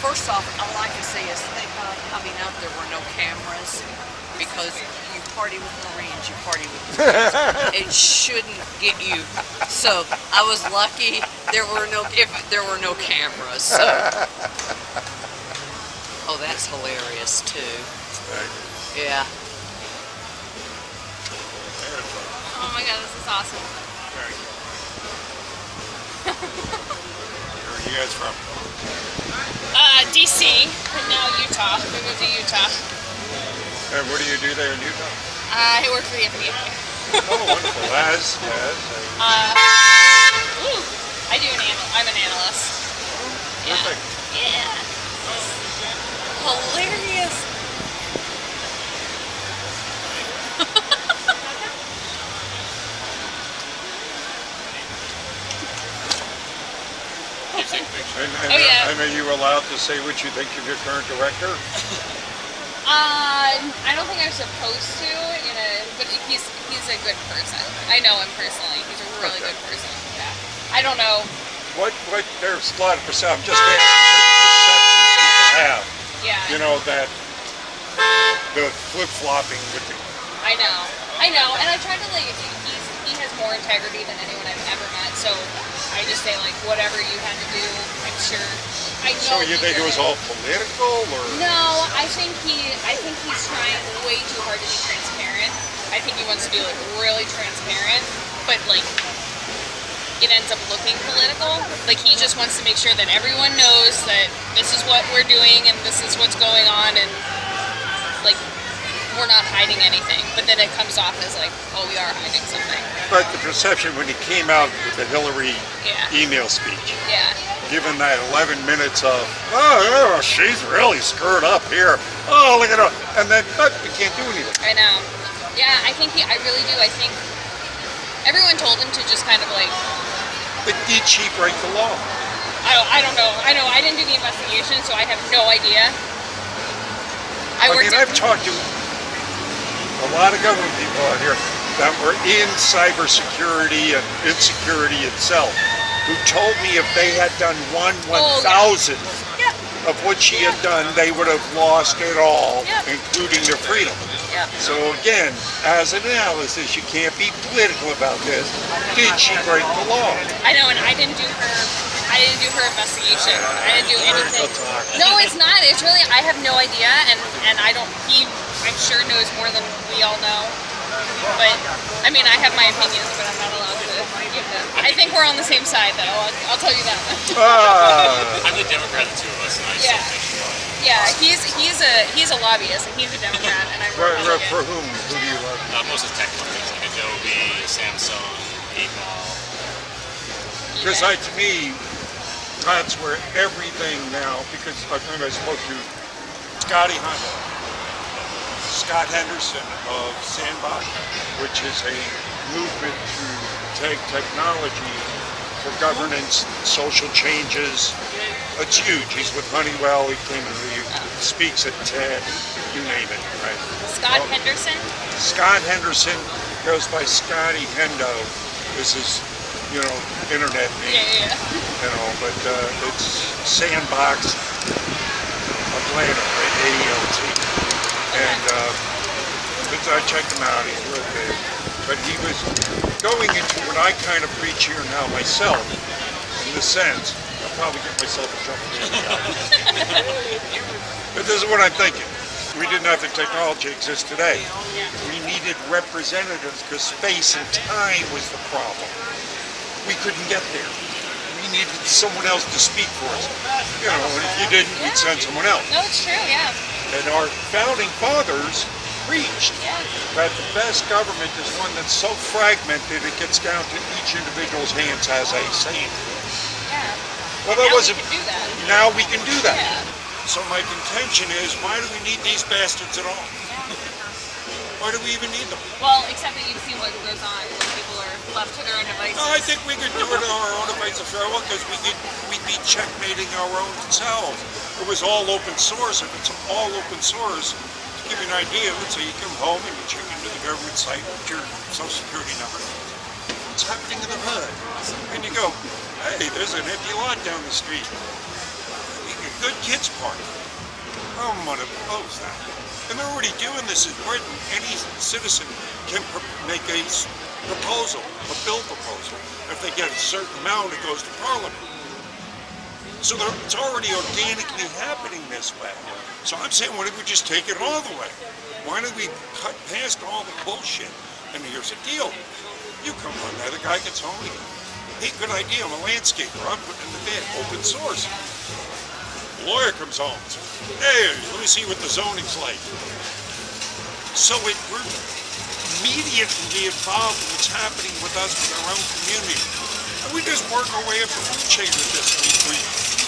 First off, all I can say is thank God coming up there were no cameras, because you party with Marines, you party with Marines. It shouldn't get you. So I was lucky there were no cameras. So. Oh, that's hilarious too. Yeah. Oh my God, this is awesome. Very good. Where are you guys from? DC, and now Utah. We moved to Utah. And what do you do there in Utah? I work for the FBI. Oh, wonderful. As? I do I'm an analyst. Perfect. Yeah. Hilarious. And are you allowed to say what you think of your current director? I don't think I'm supposed to, but he's a good person. I know him personally. He's a really good person. Yeah. I don't know. There's a lot of perception. I'm just asking perceptions people have. Yeah. You know, that the flip-flopping with the... I know, and I try to, he has more integrity than anyone I've ever met, so I just say, whatever you had to do, I'm sure, I know. So you think it was all political, or? No, I think he's trying way too hard to be transparent. I think he wants to be, really transparent, but, it ends up looking political. He just wants to make sure that everyone knows that this is what we're doing, and this is what's going on, and, we're not hiding anything, but then it comes off as oh, we are hiding something. But the perception when he came out with the Hillary email speech, given that 11 minutes of, oh, she's really screwed up here, oh, look at her, and then, but we can't do anything. I know. Yeah, I really do. I think everyone told him to just kind of But did she break the law? I don't know. I know I didn't do the investigation, so I have no idea. I've talked to a lot of government people out here that were in cybersecurity and insecurity itself, who told me if they had done 1/1000th of what she had done, they would have lost it all, including their freedom. So again, as an analyst, you can't be political about this. Did she break the law? I know, and I didn't do her investigation. I didn't do anything. No, it's not. It's really, I have no idea, and I'm sure knows more than we all know. But, I have my opinions, but I'm not allowed to give them. I think we're on the same side, though. I'll tell you that much. I'm the Democrat, the two of us, and I still think he's a lobbyist, and he's a Democrat, and I work for whom? Who do you love? most of the tech companies, like Adobe, Samsung, Apple. Because to me, that's where everything now, because I think I spoke to Scott Henderson of Sandbox, which is a movement to take technology for governance, social changes. It's huge. He's with Honeywell. He came and he speaks at TED. You name it, right? Scott Henderson? Scott Henderson goes by Scotty Hendo. This is, internet name. But it's Sandbox Atlanta, AELT. And I checked him out. He's real big. But he was going into what I kind of preach here now myself, in the sense, I'll probably get myself in trouble. But this is what I'm thinking. We didn't have the technology exist today. We needed representatives because space and time was the problem. We couldn't get there. We needed someone else to speak for us. And if you didn't, we'd send someone else. No, it's true, yeah. And our founding fathers preached that the best government is one that's so fragmented it gets down to each individual's hands has a say. Well, that wasn't. Now we can do that. So my contention is, why do we need these bastards at all? Why do we even need them? Well, except that you've seen what goes on when people are left to their own devices. No, I think we could do it on our own devices very well, because we'd be checkmating our own selves. It was all open source. If it's all open source, to give you an idea, let's say you come home and you check into the government site with your social security number. What's happening in the hood? And you go, hey, there's an empty lot down the street. good kids party. I'm going to oppose that. And they're already doing this in Britain. Any citizen can make a proposal, a bill proposal. If they get a certain amount, it goes to Parliament. So it's already organically happening this way. So I'm saying, why don't we just take it all the way? Why don't we cut past all the bullshit? And here's the deal. You come on there, the guy gets home, hey, good idea, I'm a landscaper, I'm putting in the bid, open source. The lawyer comes home and says, hey, let me see what the zoning's like. So we're immediately involved in what's happening with us, with our own community. And we just work our way up the food chain with this. We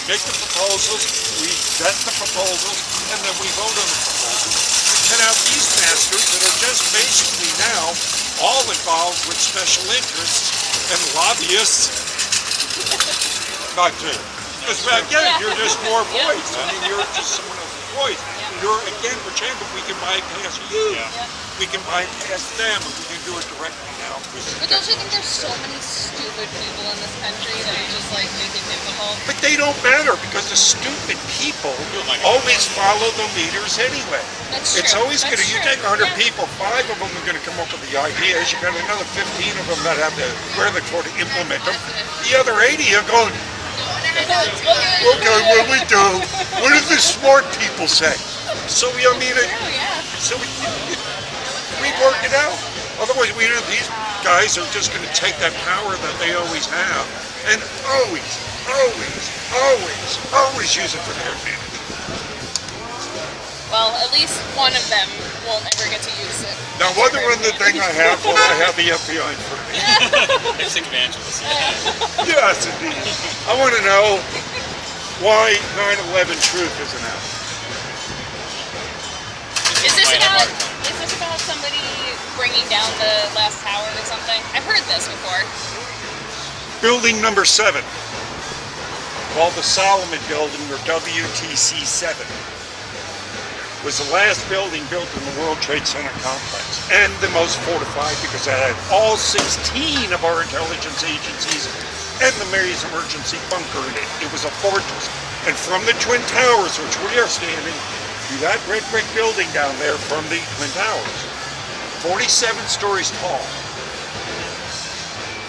make the proposals, we vet the proposals, and then we vote on the proposals. We cut out these masters that are just basically now all involved with special interests and lobbyists. Not to. Because again, you're just more voice. I mean, you're just someone else's voice. You're, again, pretend that we can bypass you. We can bypass them, and we can do it directly now. But don't you think there's so many stupid people in this country that are just like making difficult? But they don't matter, because the stupid people always follow the leaders anyway. That's true. It's always going to, you take 100 Yeah. people, 5 of them are going to come up with the ideas. You got another 15 of them that have to, where they're trying to implement them. The other 80 are going, okay, what do we do? What do the smart people say? So we, I mean, so we work it out. Otherwise, these guys are just going to take that power that they always have and always use it for their advantage. Well, at least one of them won't ever get to use it. Now, other than the thing I have, well, I have the FBI in front of me. It's evangelist. Yes, indeed. I want to know why 9/11 truth isn't out. Is this about somebody bringing down the last tower or something? I've heard this before. Building number 7, called the Solomon Building, or WTC 7, was the last building built in the World Trade Center complex, and the most fortified because it had all 16 of our intelligence agencies and the Mary's emergency bunker in it. It was a fortress. And from the Twin Towers, which we are standing, to that red brick building down there from the Twin Towers, 47 stories tall.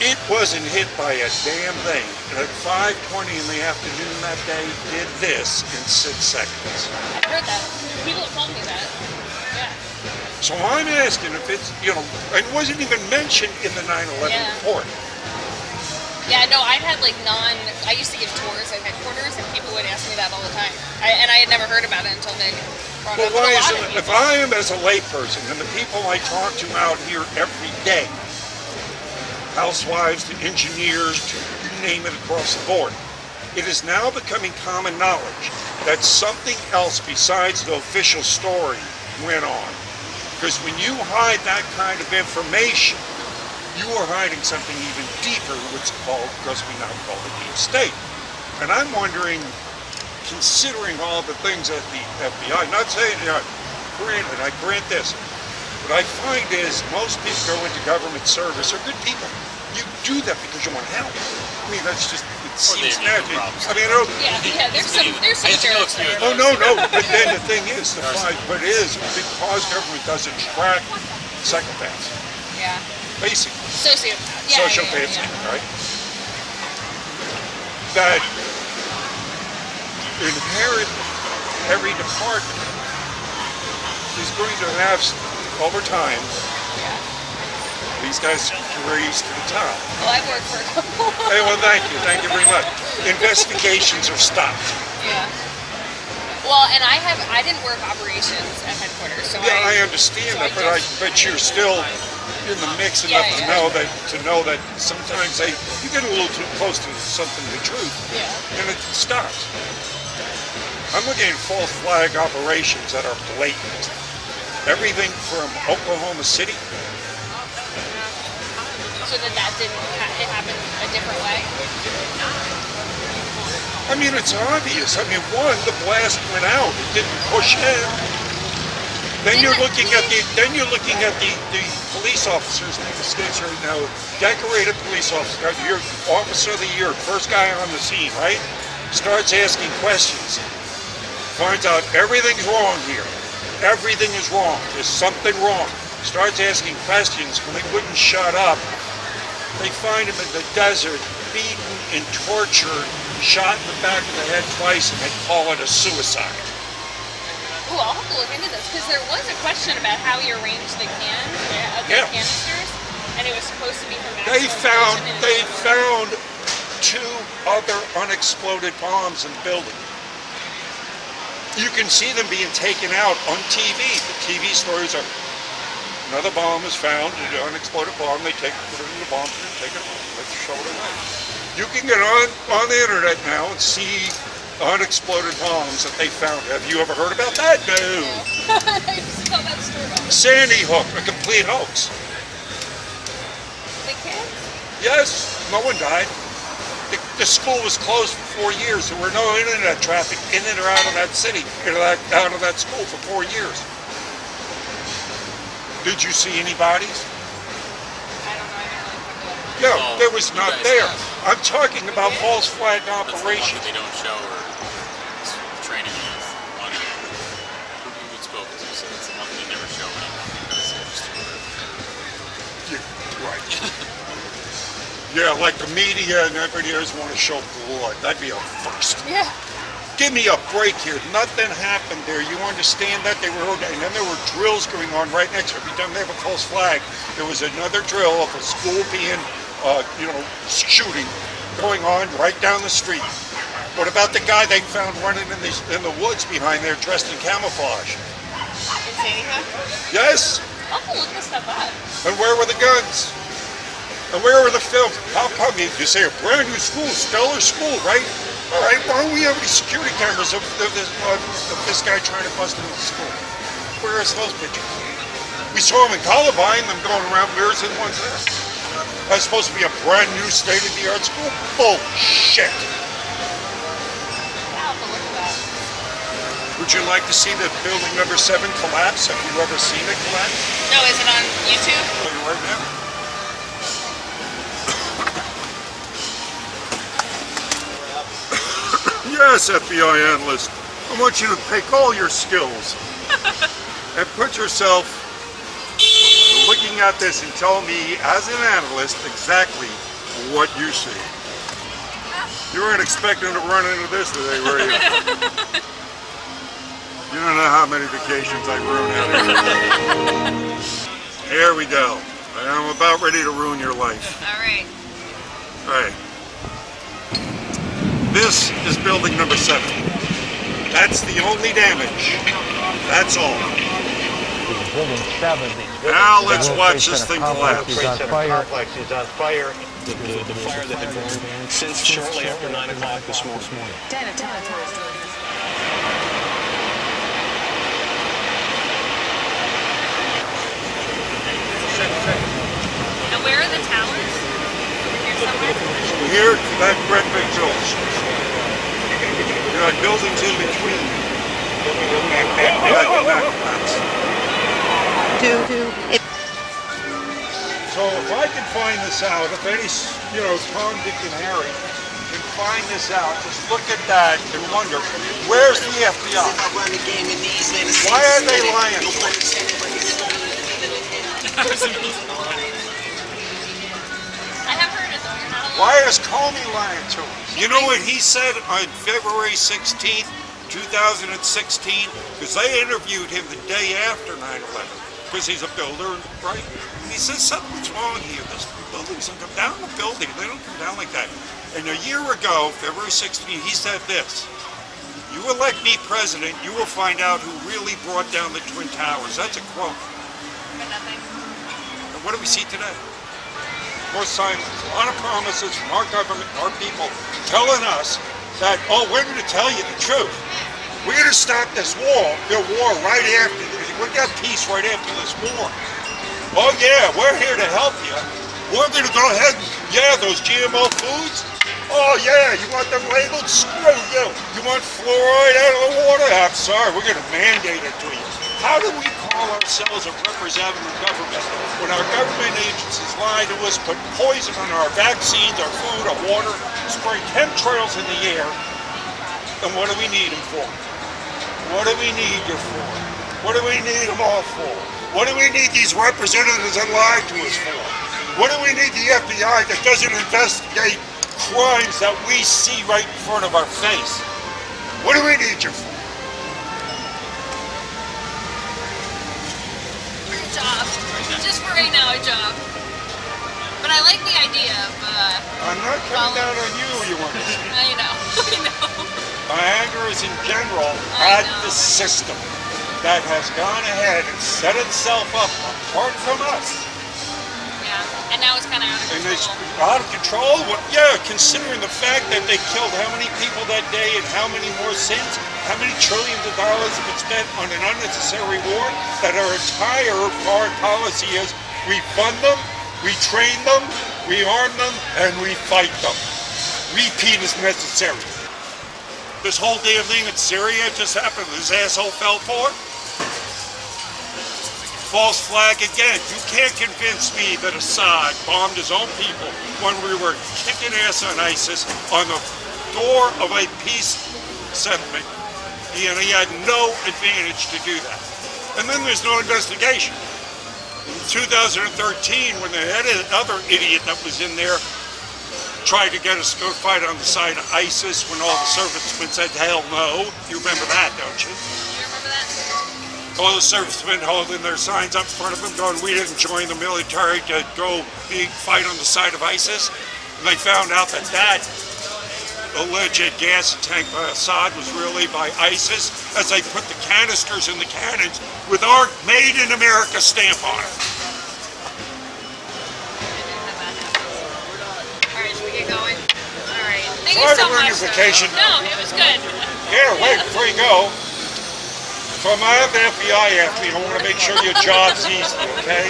It wasn't hit by a damn thing. And at 5:20 in the afternoon that day, did this in 6 seconds. I've heard that. People have told me that. Yeah. So I'm asking if it's, it wasn't even mentioned in the 9/11 report. Yeah, no, I had I used to give tours at headquarters, and people would ask me that all the time. And I had never heard about it until Nick brought it up. Well, why is it, if I am as a layperson, and the people I talk to out here every day, housewives to engineers to you name it across the board, it is now becoming common knowledge that something else besides the official story went on. Because when you hide that kind of information, you are hiding something even deeper, what's called, because we now call the deep state. And I'm wondering, considering all the things that the FBI, not saying, granted, I grant this, what I find is most people go into government service are good people. You do that because you want help. I mean, that's just, it seems natural. I mean, I don't... Yeah, there's some jerks there. Oh, no, but then the thing is, because government doesn't track psychopaths. Yeah. Basically. Sociopaths. Yeah, Sociopaths, right? That inherit every department is going to have, over time, these guys raise to the top. Well, I've worked for a couple. Hey, well, thank you very much. Investigations are stopped. Yeah. Well, and I didn't work operations at headquarters, so I understand that, but you're still in the mix enough to know that sometimes you get a little too close to something, the truth, and it stops. I'm looking at false flag operations that are blatant. Everything from Oklahoma City. So that it happened a different way? I mean, it's obvious. I mean, one, the blast went out. It didn't push in. Then you're looking at the police officers in the States right now, decorated police officer, your officer of the year, first guy on the scene, right? Starts asking questions. finds out everything's wrong here. Everything is wrong. There's something wrong. Starts asking questions. When they wouldn't shut up, they find him in the desert, beaten and tortured, shot in the back of the head twice, and they call it a suicide. Ooh, I'll have to look into this, because there was a question about how he arranged the cans, the canisters, and it was supposed to be from They found 2 other unexploded bombs in the building. You can see them being taken out on TV. The TV stories are, another bomb is found, an unexploded bomb, they put it in the bomb, and take it off, let's show it away. You can get on the internet now and see unexploded bombs that they found. Have you ever heard about that? No. I just saw that story. Sandy Hook, a complete hoax. The kids? Yes, no one died. The school was closed for 4 years. There were no internet traffic in and or out of that city, out of that school for 4 years. Did you see any bodies? I don't know. I didn't really look No, there was not there. I'm talking about false flag operations. They don't show or training youth on it. Who we'd spoken to said it's the one they never show anyone because they're just too Right. Yeah, like the media and everybody else want to show blood. That'd be a first. Yeah. Give me a break here. Nothing happened there. You understand that? They were, and then there were drills going on right next to it. Every time they have a false flag, there was another drill of a school being, shooting going on right down the street. What about the guy they found running in the woods behind there dressed in camouflage? In Sandy Hook? Yes. I'll have to look this stuff up. And where were the guns? And where were the films? How come you say a brand new school, stellar school, right? All right, why don't we have any security cameras of this guy trying to bust into the school? Where is those pictures? We saw him in Columbine, them going around. Where's the ones there? That's supposed to be a brand new state-of-the-art school? Bullshit. I'll have to look at that. Would you like to see the building number 7 collapse? Have you ever seen it collapse? No, is it on YouTube? I'll tell you right now. Yes, FBI analyst, I want you to take all your skills and put yourself looking at this and tell me, as an analyst, exactly what you see. You weren't expecting to run into this today, were you? You don't know how many vacations I ruin out here. Here we go. I'm about ready to ruin your life. All right. All right. This is building number 7. That's the only damage. That's all. Building 7. Now let's watch this thing collapse. Complex is on fire. The fire that had burned since shortly after 9 o'clock this morning. And where are the towers? Here somewhere? Here, that red big building. There are buildings in between. So if I can find this out, if any, Tom, Dick, and Harry can find this out, just look at that and wonder, where's the FBI? Why are they lying to us? I have heard it though. You're not alone. Why is Comey lying to us? You know what he said on February 16th, 2016? Because they interviewed him the day after 9/11, because he's a builder, right? And he says something's wrong here. This buildings don't come down the building. They don't come down like that. And a year ago, February 16th, he said this: "You elect me president, you will find out who really brought down the Twin Towers." That's a quote. But nothing. And what do we see today? More silence, a lot of promises from our government, our people, telling us that, oh, we're going to tell you the truth. We're going to stop this war right after this. We got peace right after this war. Oh yeah, we're here to help you. We're going to go ahead and, those GMO foods? Oh yeah, you want them labeled? Screw you. You want fluoride out of the water? I'm sorry, we're going to mandate it to you. How do we call ourselves a representative government when our government agencies lie to us, put poison on our vaccines, our food, our water, spray chemtrails in the air, and what do we need them for? What do we need you for? What do we need them all for? What do we need these representatives that lie to us for? What do we need the FBI that doesn't investigate crimes that we see right in front of our face? What do we need you for? For a job. Just for right now, a job. But I like the idea of, I'm not coming down on you, you understand. I know. I know. My anger is in general at the system that has gone ahead and set itself up apart from us. Yeah, and now it's kind of out of And control. it's out of control? Well, yeah, considering the fact that they killed how many people that day and how many more since, how many trillions of dollars have been spent on an unnecessary war, that our entire foreign policy is we fund them, we train them, we arm them, and we fight them. Repeat is necessary. This whole damn thing in Syria just happened. This asshole fell for it. False flag again. You can't convince me that Assad bombed his own people when we were kicking ass on ISIS on the door of a peace settlement. He had no advantage to do that. And then there's no investigation. In 2013, when the other idiot that was in there tried to get us to go fight on the side of ISIS when all the servicemen said, hell no. You remember that, don't you? You remember that? All the servicemen holding their signs up in front of them going, we didn't join the military to go fight on the side of ISIS. And they found out that that alleged gas tank by Assad was really by ISIS, as they put the canisters in the cannons with our Made in America stamp on it. Get going. All right. Thank Sorry you so to ruin much. your vacation. No, it was good. Yeah, wait, before you go. If I'm out of the FBI after me, I want to make sure your job's easy, okay?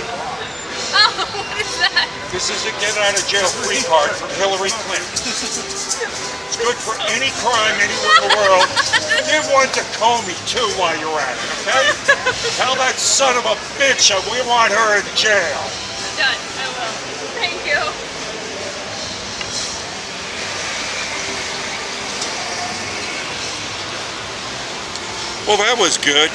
Oh, what is that? This is a get out of jail free card from Hillary Clinton. It's good for any crime anywhere in the world. Give one to Comey, too, while you're at it, okay? Tell that son of a bitch that we want her in jail. Done. I will. Thank you. Well, that was good.